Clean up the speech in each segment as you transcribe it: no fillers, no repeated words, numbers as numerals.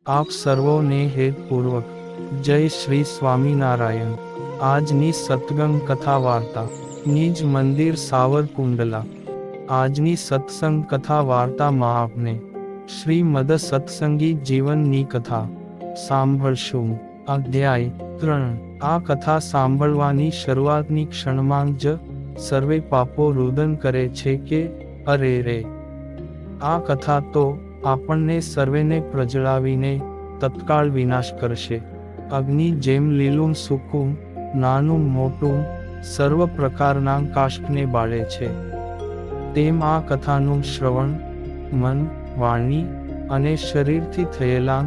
આપ સર્વોને હેતપૂર્વક જય શ્રી સ્વામિનારાયણ। આજની સત્સંગ કથા વાર્તા નિજ મંદિર સાવરકુંડલા। આજની સત્સંગ કથા વાર્તામાં આપને શ્રીમદ સત્સંગી જીવનની કથા સાંભળશું। અધ્યાય 3। આ કથા સાંભળવાની શરૂઆતની ક્ષણમાં જ સર્વે પાપો રુદન કરે છે કે અરે રે, આ કથા તો આપણને સર્વેને પ્રજ્વલાવીને તત્કાળ વિનાશ કરશે। અગ્નિ જેમ લીલું સૂકું નાનું મોટું સર્વ પ્રકારના કાષ્ઠને બાળે છે, તેમ આ કથાનું શ્રવણ મન, વાણી અને શરીરથી થયેલા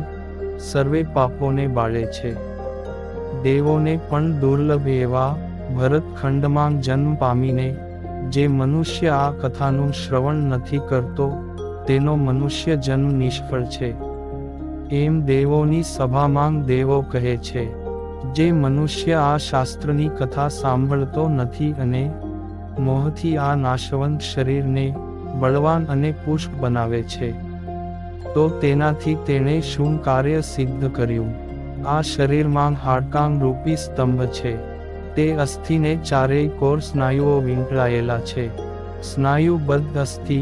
સર્વે પાપોને બાળે છે। દેવોને પણ દુર્લભ એવા ભરતખંડમાં જન્મ પામીને જે મનુષ્ય આ કથાનું શ્રવણ નથી કરતો તેનો મનુષ્ય જન્મ નિષ્ફળ છે, એમ દેવોની સભામાં દેવો કહે છે। જે મનુષ્ય આ શાસ્ત્રની કથા સાંભળતો નથી અને મોહથી આ નાશવંત શરીરને બળવાન અને પુષ્ટ બનાવે છે, તો તેનાથી તેણે શું કાર્ય સિદ્ધ કર્યું? આ શરીરમાં હાડકાં રૂપી સ્તંભ છે, તે અસ્થિને ચારેય કોર સ્નાયુઓ વીંટળાયેલા છે। સ્નાયુબદ્ધ અસ્થિ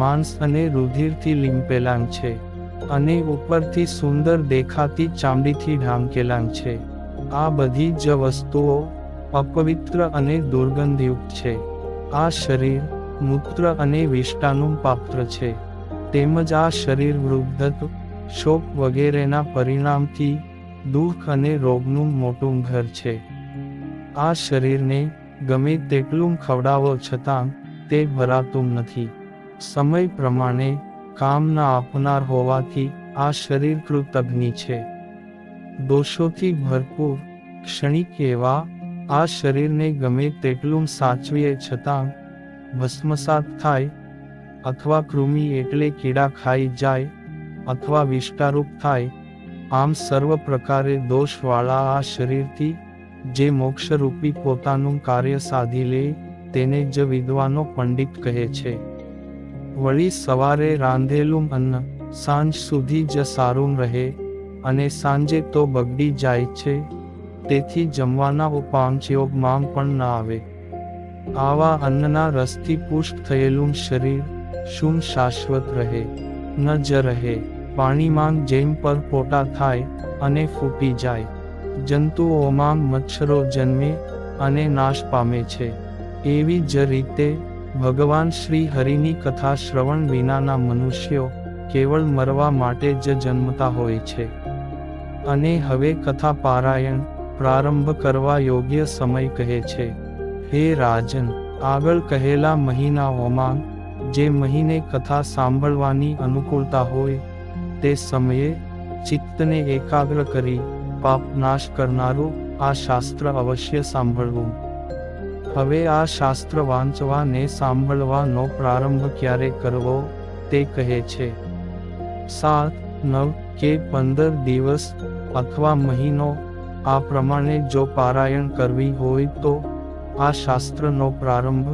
માંસ અને રુધિરથી લીંપેલાં છે અને ઉપરથી સુંદર દેખાતી ચામડીથી ઢાંકેલાં છે। આ બધી જ વસ્તુઓ અપવિત્ર અને દુર્ગંધયુક્ત છે। આ શરીર મૂત્ર અને વિષ્ટાનું પાત્ર છે, તેમજ આ શરીર વૃદ્ધત્વ, શોક વગેરેના પરિણામથી દુઃખ અને રોગનું મોટું ઘર છે। આ શરીરને ગમે તેટલું ખવડાવો છતાં તે ભરાતું નથી। સમય પ્રમાણે કામ ન આપનાર હોવાથી આ શરીર કૃતજ્ઞ છે। દોષોથી ભરપૂર ક્ષણિક એવા આ શરીરને ગમે તેટલું સાચવીએ છતાં ભસ્મસાત થાય, અથવા કૃમિ એટલે કીડા ખાઈ જાય, અથવા વિષ્ટારૂપ થાય, આમ સર્વ પ્રકારે દોષવાળા આ શરીરથી જે મોક્ષરૂપી પોતાનું કાર્ય સાધી લે તેને જ વિદ્વાનો પંડિત કહે છે। વળી સવારે રાંધેલું અન્ન સાંજ સુધી જ સારું રહે અને સાંજે તો બગડી જાય છે, તેથી જમવાના ઉપાંચયોગમાં પણ ન આવે। આવા અન્નના રસથી પુષ્ટ થયેલું શરીર શું શાશ્વત રહે? ન જ રહે। પાણીમાં જેમ પરપોટા થાય અને ફૂટી જાય, જંતુઓમાં મચ્છરો જન્મે અને નાશ પામે છે, એવી જ રીતે ભગવાન શ્રી હરિની કથા શ્રવણ વિનાના મનુષ્યો કેવળ મરવા માટે જ જન્મતા હોય છે। અને હવે કથા પારાયણ પ્રારંભ કરવા યોગ્ય સમય કહે છે। હે રાજન, આગળ કહેલા મહિનાઓમાં જે મહિને કથા સાંભળવાની અનુકૂળતા હોય તે સમયે ચિત્તને એકાગ્ર કરી પાપ નાશ કરનારું આ શાસ્ત્ર અવશ્ય સાંભળવું। હવે આ શાસ્ત્ર વાંચવા ને સાંભળવાનો પ્રારંભ ક્યારે કરવો તે કહે છે। 7, 9 કે 15 દિવસ અથવા મહિનો આ પ્રમાણે જો પારાયણ કરવી હોય તો આ શાસ્ત્રનો પ્રારંભ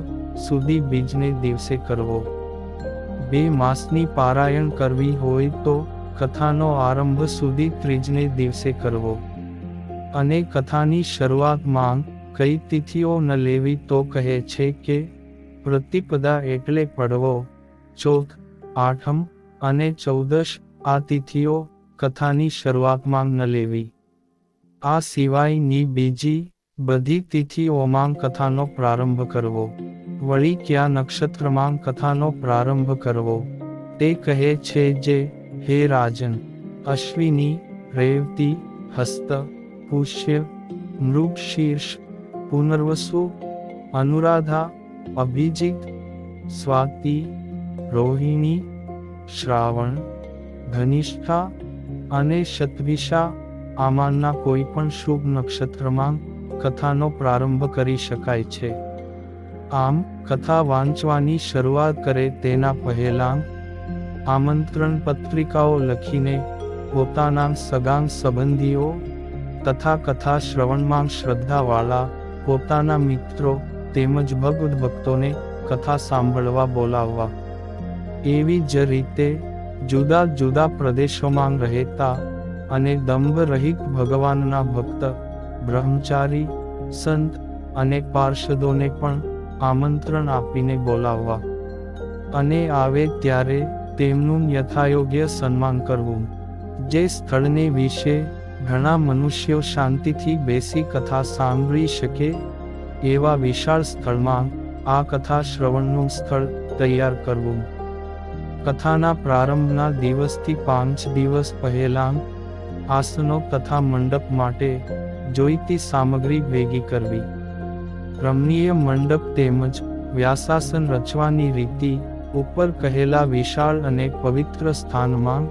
સુધી બીજને દિવસે કરવો। 2 માસની પારાયણ કરવી હોય તો કથાનો આરંભ સુધી ત્રીજને દિવસે કરવો। અને કથાની શરૂઆતમાં કઈ તિથિઓ ન લેવી તો કહે છે કે પ્રતિપદા એટલે પડવો, ચોથ, આઠમ અને ચૌદશ આ તિથિઓ કથાની શરૂઆતમાં ન લેવી। આ સિવાયની બીજી બધી તિથિઓમાં કથાનો પ્રારંભ કરવો। વળી કયા નક્ષત્રમાં કથાનો પ્રારંભ કરવો તે કહે છે જે, હે રાજન, અશ્વિની, રેવતી, હસ્ત, પુષ્ય, મૃગશીર્ષ, પુનર્વસુ, અનુરાધા, અભિજીત, સ્વાતિ, રોહિણી, શ્રાવણ, ધનિષ્ઠા અને શતભિષા આમાંના કોઈ પણ શુભ નક્ષત્રમાં કથાનો પ્રારંભ કરી શકાય છે। આમ કથા વાંચવાની શરૂઆત કરે તેના પહેલાં આમંત્રણ પત્રિકાઓ લખીને પોતાના સગાં સંબંધીઓ તથા કથા શ્રવણમાં શ્રદ્ધાવાળા પોતાના મિત્રો તેમજ ભગવદ્ ભક્તોને કથા સાંભળવા બોલાવવા। એવી જ રીતે જુદા જુદા પ્રદેશોમાં રહેતા અને દંભ રહિત ભગવાનના ભક્ત, બ્રહ્મચારી, સંત અને પાર્ષદોને પણ આમંત્રણ આપીને બોલાવવા. અને આવે ત્યારે તેમનું યથાયોગ્ય સન્માન કરવું. જે સ્થળને વિશે ઘણા મનુષ્યો શાંતિથી બેસી કથા સાંભળી શકે એવા વિશાળ સ્થળમાં આ કથા શ્રવણનું સ્થળ તૈયાર કરવું. કથાના પ્રારંભના દિવસથી 5 દિવસ પહેલાં આસનો તથા મંડપ માટે જોઈતી સામગ્રી ભેગી કરવી. રમણીય મંડપ તેમજ વ્યાસાસન રચવાની રીતિ ઉપર કહેલા વિશાળ અને પવિત્ર સ્થાનમાં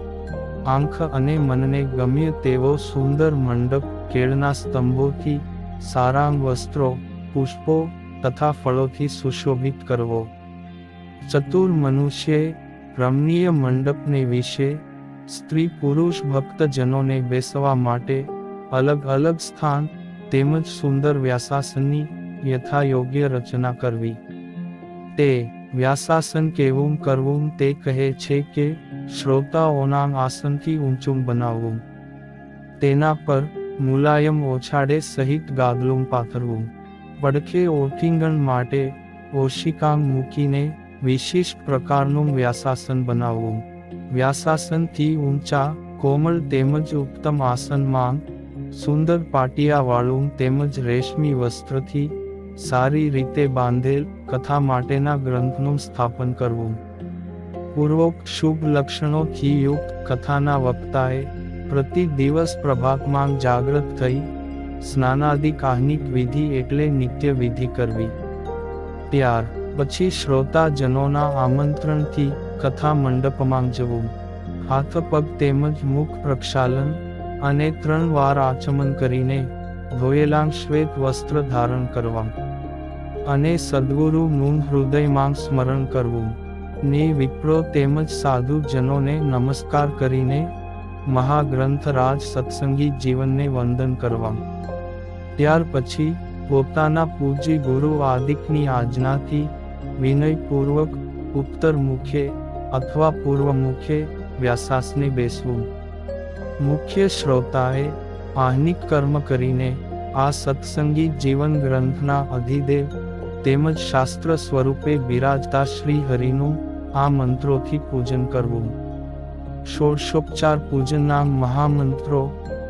આંખ અને મનને ગમ્ય તેવો સુંદર મંડપ કેળના સ્તંભોથી, સારાંગ વસ્ત્રો, પુષ્પો તથા ફળોથી સુશોભિત કરવો. ચતુર મનુષ્યે રમણીય મંડપને વિશે સ્ત્રી પુરુષ ભક્તજનોને બેસવા માટે અલગ અલગ સ્થાન તેમજ સુંદર વ્યાસાસનની યથાયોગ્ય રચના કરવી. તે વ્યાસાસન કેવું કરવું તે કહે છે કે શ્રોતાઓના આસનથી ઊંચું બનાવવું. તેના પર મુલાયમ ઓછાડે સહિત ગાદલું પાથરવું. પડખે ઓઠીંગણ માટે ઓશિકાંગ મૂકીને વિશિષ્ટ પ્રકારનું વ્યાસાસન બનાવવું. વ્યાસાસનથી ઊંચા, કોમળ તેમજ ઉત્તમ આસનમાં સુંદર પાટિયાવાળું તેમજ રેશમી વસ્ત્રથી સારી રીતે બાંધેલ કથા માટેના ગ્રંથનું સ્થાપન કરવું. પૂર્વોક્ત શુભ લક્ષણોથી યુક્ત કથાના વક્તાએ પ્રતિ દિવસ પ્રભાતમાં જાગૃત થઈ સ્નાનાદિ કાહ્નિક વિધિ એટલે નિત્ય વિધિ કરવી. ત્યાર પછી શ્રોતાજનોના આમંત્રણથી કથા મંડપમાં જવું. હાથ પગ તેમજ મુખ પ્રક્ષાલન અને 3 વાર આચમન કરીને ધોયેલાં શ્વેત વસ્ત્ર ધારણ કરવા. અને સદ્ગુરુનું હૃદયમાં સ્મરણ કરવું. ને વિપ્રો તેમજ સાધુજનોને નમસ્કાર કરીને મહાગ્રંથરાજ સત્સંગી જીવનને વંદન કરવા. ત્યાર પછી પોતાના પૂજ્ય ગુરુ આદિકની આજ્ઞાથી વિનયપૂર્વક ઉત્તર મુખે અથવા પૂર્વ મુખે વ્યાસાસને બેસવું. મુખ્ય શ્રોતાએ આહ્નિક કર્મ કરીને આ સત્સંગી જીવન ગ્રંથના અધિદેવ તેમજ શાસ્ત્ર સ્વરૂપે બિરાજતા શ્રી હરિનું આ મંત્રોથી પૂજન કરવું. ષોડશોપચાર પૂજનના મહામંત્રો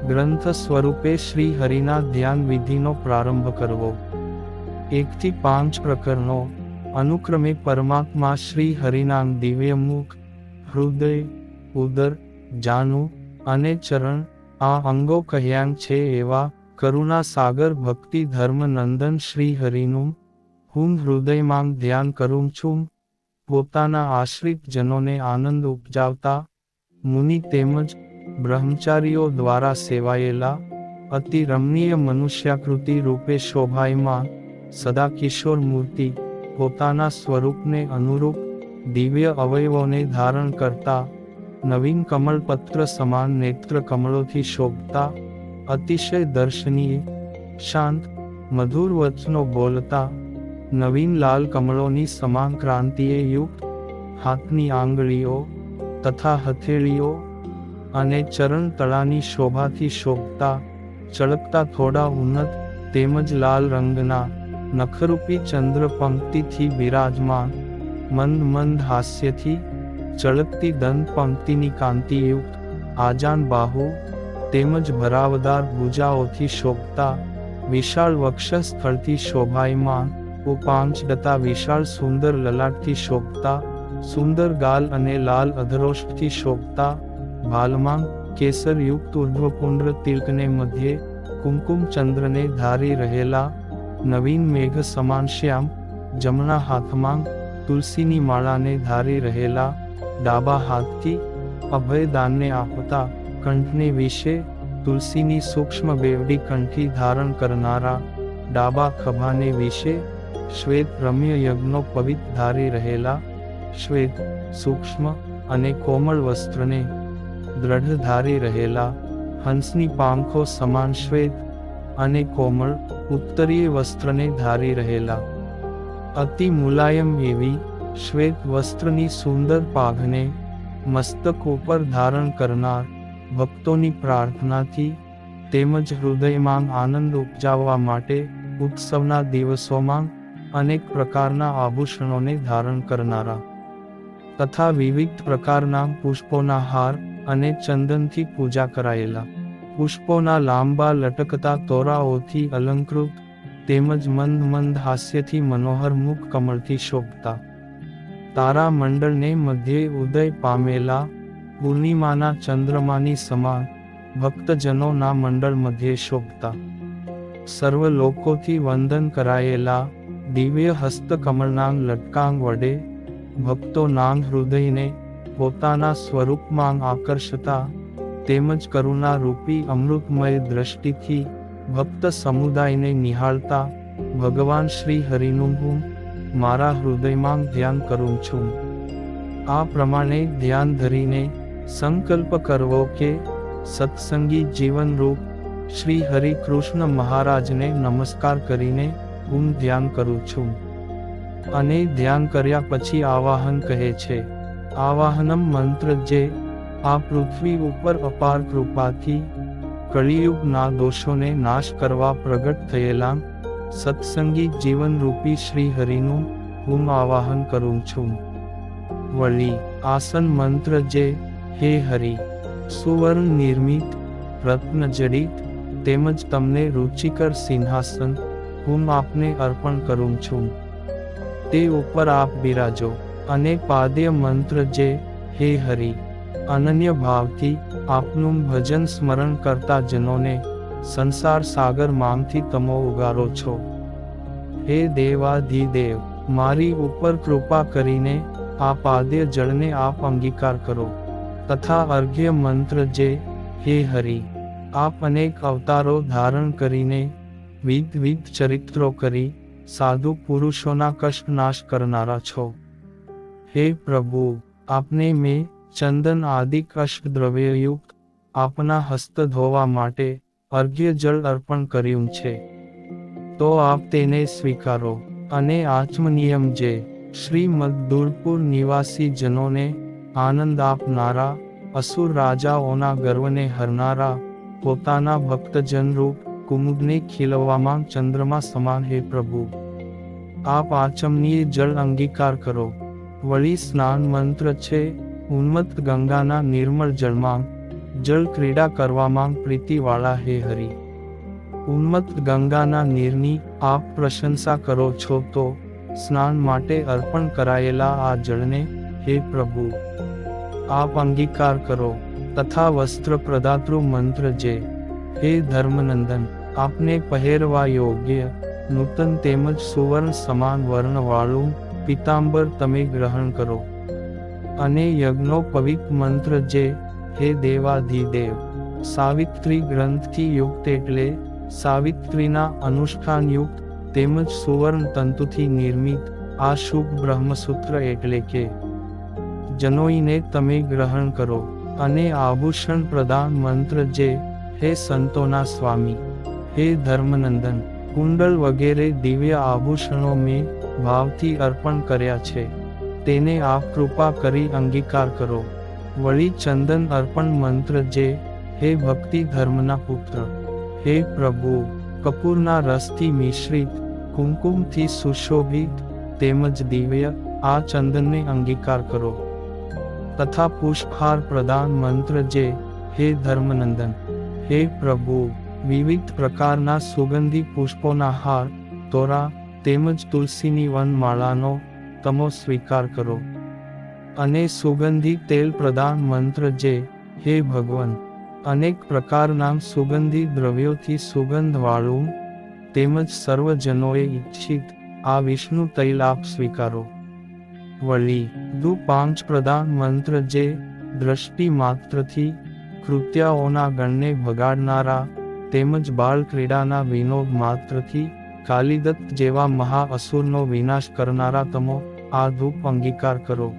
ગ્રંથ સ્વરૂપે શ્રી હરિના ધ્યાન વિધિનો પ્રારંભ કરવો. 1 થી 5 પ્રકરણો અનુક્રમે પરમાત્મા શ્રી હરિના દિવ્ય મુખ, હૃદય, ઉદર, જાનુ અને ચરણ આ અંગો કહ્યાં છે એવા કરુણા સાગર ભક્તિ ધર્મ નંદન શ્રી હરિનું હું હૃદયમાં ધ્યાન કરું છું. પોતાના આશ્રિત જનોને આનંદ ઉપજાવતા મુનિ તેમજ બ્રહ્મચારીઓ દ્વારા સેવાયેલા અતિ રમણીય મનુષ્યાકૃતિ રૂપે શોભાયમાન સદા કિશોર મૂર્તિ, પોતાના સ્વરૂપને અનુરૂપ દિવ્ય અવયવોને ધારણ કરતા, નવીન કમળપત્ર સમાન નેત્ર કમળોથી શોભતા, અતિશય દર્શનીય, શાંત, મધુર વચનો બોલતા, નવીન લાલ કમળોની સમાન ક્રાંતિએ યુક્ત, હાથની આંગળીઓ તથા હથેળીઓ અને ચરણ તળાની શોભાથી શોભતા, ચળકતા થોડા ઉન્નત તેમજ લાલ રંગના નખરૂપી ચંદ્ર પંક્તિથી બિરાજમાન, મંદ મંદ હાસ્યથી ચળકતી દંત પંક્તિની કાંતિયુક્ત, આજાન બાહુ તેમજ ભરાવદાર ભુજાઓથી શોભતા, વિશાળ વક્ષ સ્થળથી શોભાયમાન, ઉપાંચડતા વિશાળ સુંદર લલાટથી શોભતા, સુંદર ગાલ અને લાલ અધરોષ્ઠથી શોભતા, ભાલમાંગ કેસરયુક્ત ઉર્ધ્વપુંડ્ર તિલકને મધ્યે કુમકુમ ચંદ્રને ધારી રહેલા, નવીન મેઘ સમાન શ્યામ, જમણા હાથમાં તુલસીની માળાને ધારી રહેલા, ડાબા હાથથી અભયદાનને આપતા, કંઠને વિશે તુલસીની સૂક્ષ્મ બેવડી કંઠી ધારણ કરનારા, ડાબા ખભાને વિશે શ્વેત રમ્ય યજ્ઞો પવિત ધારી રહેલા, શ્વેત, સૂક્ષ્મ અને કોમળ વસ્ત્રને દ્રઢ ધારી રહેલા, હંસની પાંખો સમાન શ્વેત અને કોમળ ઉત્તરીય વસ્ત્રને ધારી રહેલા, અતિ મુલાયમ એવી શ્વેત વસ્ત્રની સુંદર પાઘને મસ્તક ઉપર ધારણ કરનાર, ભક્તોની પ્રાર્થનાથી તેમજ હૃદયમાં આનંદ ઉપજાવવા માટે ઉત્સવના દિવસોમાં અનેક પ્રકારના આભૂષણોને ધારણ કરનારા તથા વિવિધ પ્રકારના પુષ્પોના હાર અને ચંદનથી પૂજા કરાયેલા, પુષ્પોના લાંબા લટકતા તોરાઓથી અલંકૃત તેમજ મંદ મંદ હાસ્યથી મનોહર મુખ કમળથી શોભતા, તારા મંડળને મધ્યે ઉદય પામેલા પૂર્ણિમાના ચંદ્રમાની સમાન ભક્તજનોના મંડળ મધ્યે શોભતા, સર્વ લોકોથી વંદન કરાયેલા દિવ્ય હસ્ત કમળનાંગ લટકાંગ વડે ભક્તોનાં હૃદયને પોતાના સ્વરૂપમાં આકર્ષતા તેમજ કરુણારૂપી અમૃતમય દ્રષ્ટિથી ભક્ત સમુદાયને નિહાળતા ભગવાન શ્રી હરિનું હું મારા હૃદયમાં ધ્યાન કરું છું. આ પ્રમાણે ધ્યાન ધરીને સંકલ્પ કરવો કે સત્સંગી જીવનરૂપ શ્રી હરિ કૃષ્ણ મહારાજને નમસ્કાર કરીને હું ધ્યાન કરું છું. અને ધ્યાન કર્યા પછી આવાહન કહે છે. આવાહનમ મંત્ર જે આ પૃથ્વી ઉપર અપાર કૃપાથી કળિયુગના દોષોને નાશ કરવા પ્રગટ થયેલા સત્સંગી જીવનરૂપી શ્રી હરિનું હું આવાહન કરું છું. વળી આસન મંત્ર જે હે હરિ, સુવર્ણ નિર્મિત રત્નજડિત તેમજ તમને રુચિકર સિંહાસન હું આપને અર્પણ કરું છું. તે ઉપર આપ બિરાજો. અને પાદ્ય મંત્ર જે હે હરિ, અનન્ય ભાવથી આપનું ભજન સ્મરણ કરતા જનોને સંસાર સાગર માંથી તમો ઉગારો છો. હે દેવાધિદેવ, મારી ઉપર કૃપા કરીને આ પાદ્ય જળને આપ અંગીકાર કરો. તથા અર્ઘ્ય મંત્ર જે હે હરિ, આપ અનેક અવતારો ધારણ કરીને વિવિધ ચરિત્રો કરી સાધુ પુરુષોના કષ્ટ નાશ કરનારા છો. હે પ્રભુ, આપને મેં ચંદન આદિ કષ્ટ દ્રવ્યયુક્ત આપના હસ્ત ધોવા માટે અર્ઘ્ય જળ અર્પણ કર્યું છે, તો આપ તેને સ્વીકારો. અને આત્મનિયમ જે શ્રીમદ દુર્ગપુર નિવાસી જનોને આનંદ આપનારા, અસુર રાજાઓના ગર્વને હરનારા, પોતાના ભક્તજનરૂપ કુમુદને ખીલવવામાં ચંદ્રમા સમાન હે પ્રભુ, આપ આચમનીય જળ અંગીકાર કરો. વળી સ્નાન મંત્ર છે. ઉન્મત્ત ગંગાના નિર્મળ જળમાં જળ ક્રીડા કરવામાં પ્રીતિવાળા હે હરિ, ઉન્મત્ત ગંગાના નીરની આપ પ્રશંસા કરો છો, તો સ્નાન માટે અર્પણ કરાયેલા આ જળને હે પ્રભુ આપ અંગીકાર કરો. તથા વસ્ત્ર પ્રદાતૃ મંત્ર જે હે ધર્મનંદન, આપને પહેરવા યોગ્ય નૂતન તેમજ સુવર્ણ સમાન વર્ણવાળું પીતાંબર તમે ગ્રહણ કરો. અને યજ્ઞોપવિત મંત્ર જે હે દેવાધિદેવ, સાવિત્રી ગ્રંથથી યુક્ત એટલે સાવિત્રીના અનુષ્ઠાન યુક્ત તેમજ સુવર્ણ તંતુથી નિર્મિત આ શુભ બ્રહ્મસૂત્ર એટલે કે જનોઈને તમે ગ્રહણ કરો. અને આભૂષણ પ્રદાન મંત્ર જે હે સંતોના સ્વામી, હે ધર્મનંદન, કુંડળ વગેરે દિવ્ય આભૂષણો મેં ભાવથી અર્પણ કર્યા છે, તેને આપ કૃપા કરી અંગીકાર કરો. વળી ચંદન અર્પણ મંત્ર જે હે ભક્તિ ધર્મના પુત્ર, હે પ્રભુ, કપૂરના રસથી મિશ્રિત કુમકુમથી સુશોભિત તેમજ દિવ્ય આ ચંદનને અંગીકાર કરો. તથા પુષ્પહાર પ્રદાન મંત્ર જે હે ધર્મનંદન, હે પ્રભુ, વિવિધ પ્રકારના સુગંધી પુષ્પોના હાર, તોરા તેમજ તુલસીની વનમાળાનો તમો સ્વીકાર કરો. અને સુગંધી તેલ પ્રદાન મંત્ર જે હે ભગવન, અનેક પ્રકારના સુગંધી દ્રવ્યોથી સુગંધવાળું તેમજ સર્વજનોએ ઈચ્છિત આ વિષ્ણુ તૈલ આપ સ્વીકારો. વળી પાંચ પ્રદાન મંત્ર જે દ્રષ્ટિ માત્રથી કૃત્યાઓના ગણને ભગાડનારા તેમજ બાળ ક્રીડાના વિનોદ માત્રથી કાલિદત્ત જેવા મહા અસુરનો વિનાશ કરનારા તમો આ ધૂપ અંગીકાર કરો.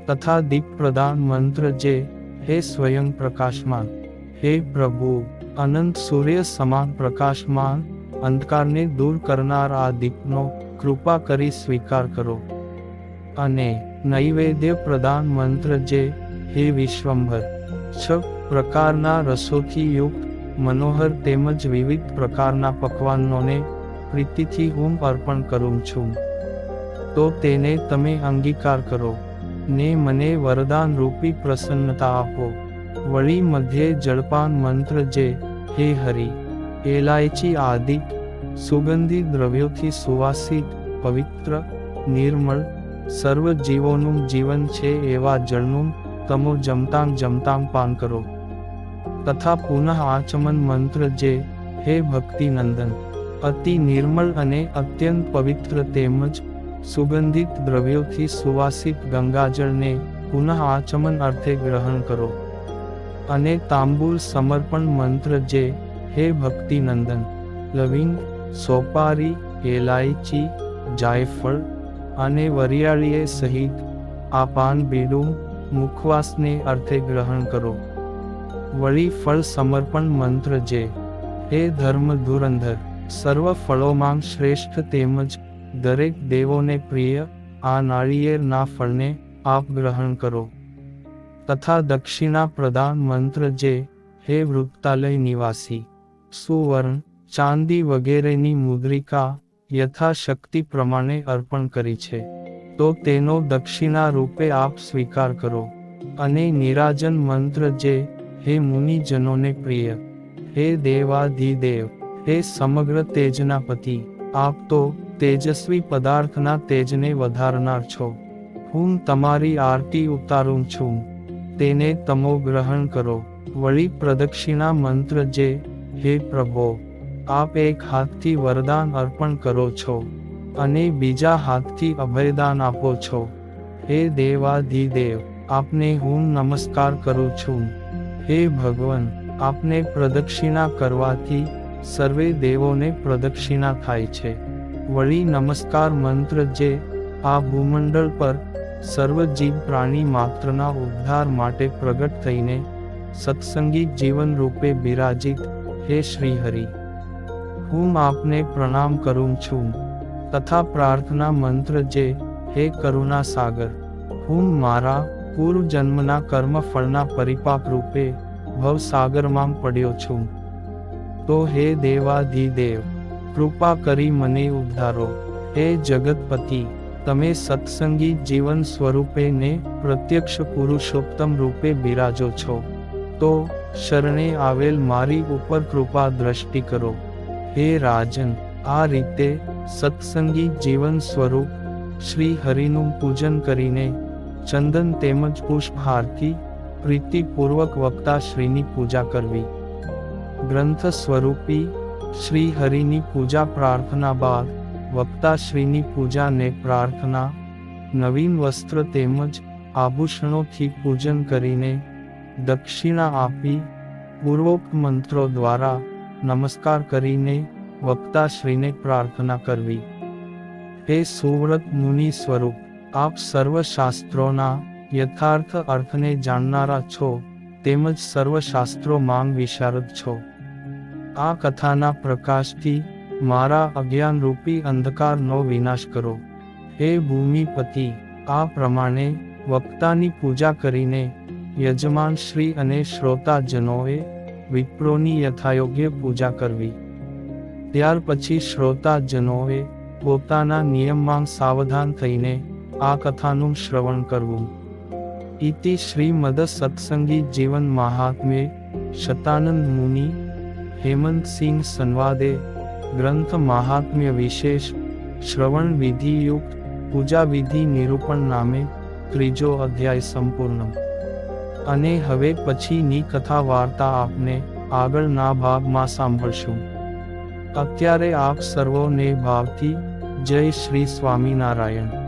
તથા દીપ પ્રદાન મંત્ર જે હે સ્વયં પ્રકાશમાન, હે પ્રભુ, અનંત સૂર્ય સમાન પ્રકાશમાન અંધકારને દૂર કરનાર આ દીપનો કૃપા કરી સ્વીકાર કરો. અને નૈવેદ્ય પ્રદાન મંત્ર જે હે વિશ્વંભર, 6 પ્રકારના રસોથી યુક્ત મનોહર તેમજ વિવિધ પ્રકારના પકવાનોને પ્રીતિથી હું અર્પણ કરું છું. તો તેને તમે અંગીકાર કરો ને મને વરદાન રૂપી પ્રસન્નતા આપો. વળી મધ્યે જળપાન મંત્ર જે હે હરિ એલાયચી આદિ સુગંધી દ્રવ્યોથી સુવાસિત પવિત્ર નિર્મળ સર્વ જીવોનું જીવન છે એવા જળનું તમો જમતાં પાન કરો. તથા પુનઃ આચમન મંત્ર જે હે ભક્તિનંદન અતિ નિર્મળ અને અત્યંત પવિત્ર તેમજ સુગંધિત દ્રવ્યોથી સુવાસિત ગંગાજળને પુનઃ આચમન અર્થે ગ્રહણ કરો. અને તાંબૂલ સમર્પણ મંત્ર જે હે ભક્તિનંદન લવિંગ સોપારી એલાયચી જાયફળ અને વરિયાળીએ સહિત આ પાન બીડું મુખવાસને અર્થે ગ્રહણ કરો. વળી ફળ સમર્પણ મંત્ર જે હે ધર્મ ધુરંધર સર્વ ફળોમાં શ્રેષ્ઠ તેમજ દરેક દેવોને પ્રિય આ નાળિયેરના ફળને આપ ગ્રહણ કરો. તથા દક્ષિણા પ્રદાન મંત્ર જે હે વૃત્તાલય નિવાસી સુવર્ણ ચાંદી વગેરેની મુદ્રિકા યથાશક્તિ પ્રમાણે અર્પણ કરી છે તો તેનો દક્ષિણા રૂપે આપ સ્વીકાર કરો. અને નિરાજન મંત્ર જે હે મુનિજનોને પ્રિય હે દેવાધિદેવ હે સમગ્ર તેજના પતિ આપ તો તેજસ્વી પદાર્થના તેજને વધારનાર છો. હું તમારી આરતી ઉતારું છું તેને તમો ગ્રહણ કરો. વળી પ્રદક્ષિણા મંત્ર જે હે પ્રભો આપ એક હાથથી વરદાન અર્પણ કરો છો અને બીજા હાથથી અભયદાન આપો છો. હે દેવાધિદેવ આપને હું નમસ્કાર કરું છું. હે ભગવાન આપને પ્રદક્ષિણા કરવાથી સર્વે દેવોને પ્રદક્ષિણા થાય છે. વળી નમસ્કાર મંત્ર જે આ ભૂમંડળ પર સર્વ જીવ પ્રાણી માત્રના ઉદ્ધાર માટે પ્રગટ થઈને સત્સંગી જીવન રૂપે બિરાજિત હે શ્રી હરિ હું આપને પ્રણામ કરું છું. તથા પ્રાર્થના મંત્ર જે હે કરુણા સાગર હું મારા પૂર્વ જન્મના કર્મ ફળના પરિપાક રૂપે ભવસાગરમાં પડ્યો છું. તો હે દેવાધિદેવ કૃપા કરી મને ઉદ્ધારો. હે જગતપતિ તમે સત્સંગી જીવન સ્વરૂપે ને પ્રત્યક્ષ પુરુષોત્તમ રૂપે બિરાજો છો તો શરણે આવેલ મારી ઉપર કૃપા દ્રષ્ટિ કરો. હે રાજન આ રીતે સત્સંગી જીવન સ્વરૂપ શ્રી હરિનું પૂજન કરીને ચંદન તેમજ પુષ્પહારથી પ્રીતિપૂર્વક વક્તા શ્રીની પૂજા કરવી. ગ્રંથ સ્વરૂપી શ્રી હરિની પૂજા પ્રાર્થના બાદ વક્તા શ્રીની પૂજાને પ્રાર્થના નવીન વસ્ત્ર તેમજ આભૂષણોથી પૂજન કરીને દક્ષિણા આપી પૂર્વોક્ત મંત્રો દ્વારા નમસ્કાર કરીને વક્તા શ્રીને પ્રાર્થના કરવી. હે સુવ્રત મુનિ સ્વરૂપ આપ સર્વ શાસ્ત્રોના યથાર્થ અર્થને જાણનારા છો તેમજ સર્વ શાસ્ત્રો માંગ વિશારદ છો. આ કથાના પ્રકાશથી મારા અજ્ઞાન રૂપી અંધકારનો વિનાશ કરો. હે ભૂમિપતિ આ પ્રમાણે વક્તાની પૂજા કરીને યજમાન શ્રી અને શ્રોતાજનોએ વિપ્રોની યથાયોગ્ય પૂજા કરવી. ત્યાર પછી શ્રોતાજનોએ પોતાના નિયમમાં સાવધાન થઈને આ કથાનું શ્રવણ કરવું. ઇતિ શ્રીમદ સત્સંગી જીવન મહાત્મ્યે શતાનંદ મુનિ હેમંતસિંહ સંવાદે ગ્રંથ મહાત્મ્ય વિશેષ શ્રવણ વિધિયુક્ત પૂજા વિધિ નિરૂપણ નામે 3જો અધ્યાય સંપૂર્ણ. અને હવે પછીની કથા વાર્તા આપને આગળના ભાગમાં સાંભળશું. અત્યારે આપ સર્વોને ભાવથી જય શ્રી સ્વામિનારાયણ.